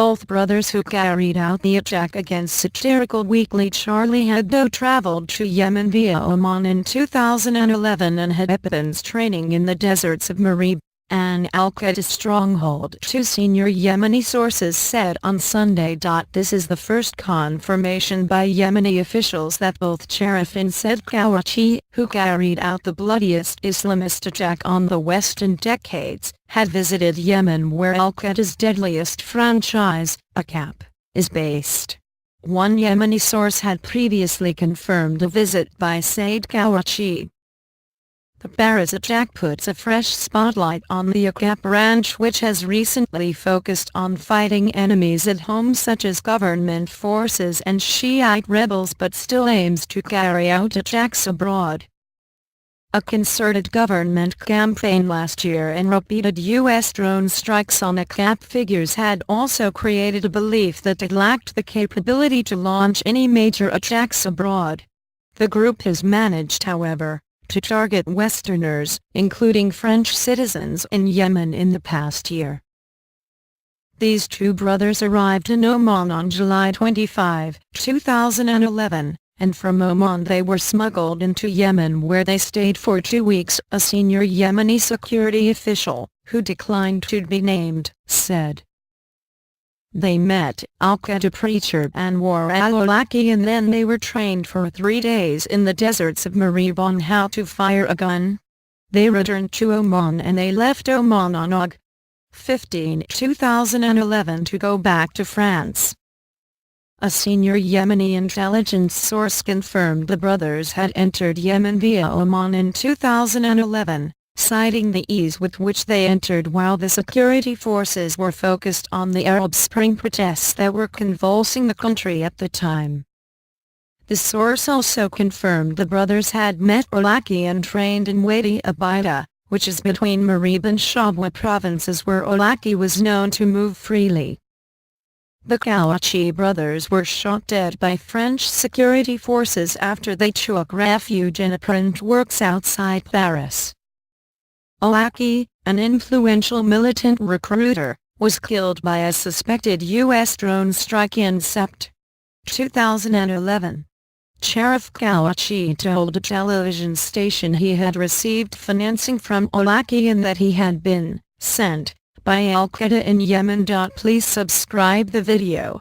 Both brothers who carried out the attack against satirical weekly Charlie Hebdo traveled to Yemen via Oman in 2011 and had weapons training in the deserts of Marib, an al-Qaeda stronghold. Two senior Yemeni sources said on Sunday. This is the first confirmation by Yemeni officials that both Cherif and Said Kouachi, who carried out the bloodiest Islamist attack on the West in decades, had visited Yemen, where al-Qaeda's deadliest franchise, AQAP, is based. One Yemeni source had previously confirmed a visit by Said Kouachi. The Paris attack puts a fresh spotlight on the AQAP branch, which has recently focused on fighting enemies at home such as government forces and Shiite rebels, but still aims to carry out attacks abroad. A concerted government campaign last year and repeated U.S. drone strikes on AQAP figures had also created a belief that it lacked the capability to launch any major attacks abroad. The group has managed, however, to target Westerners, including French citizens in Yemen in the past year. These two brothers arrived in Oman on July 25, 2011, and from Oman they were smuggled into Yemen, where they stayed for 2 weeks, a senior Yemeni security official, who declined to be named, said. They met al-Qaeda preacher Anwar al-Awlaki, and then they were trained for 3 days in the deserts of Marib on how to fire a gun. They returned to Oman and they left Oman on August 15, 2011 to go back to France. A senior Yemeni intelligence source confirmed the brothers had entered Yemen via Oman in 2011. Citing the ease with which they entered while the security forces were focused on the Arab Spring protests that were convulsing the country at the time. The source also confirmed the brothers had met Awlaki and trained in Wadi Abida, which is between Marib and Shabwa provinces, where Awlaki was known to move freely. The Kouachi brothers were shot dead by French security forces after they took refuge in a print works outside Paris. Awlaki, an influential militant recruiter, was killed by a suspected U.S. drone strike in Sept. 2011. Cherif Kouachi told a television station he had received financing from Awlaki and that he had been sent by al-Qaeda in Yemen. Please subscribe the video.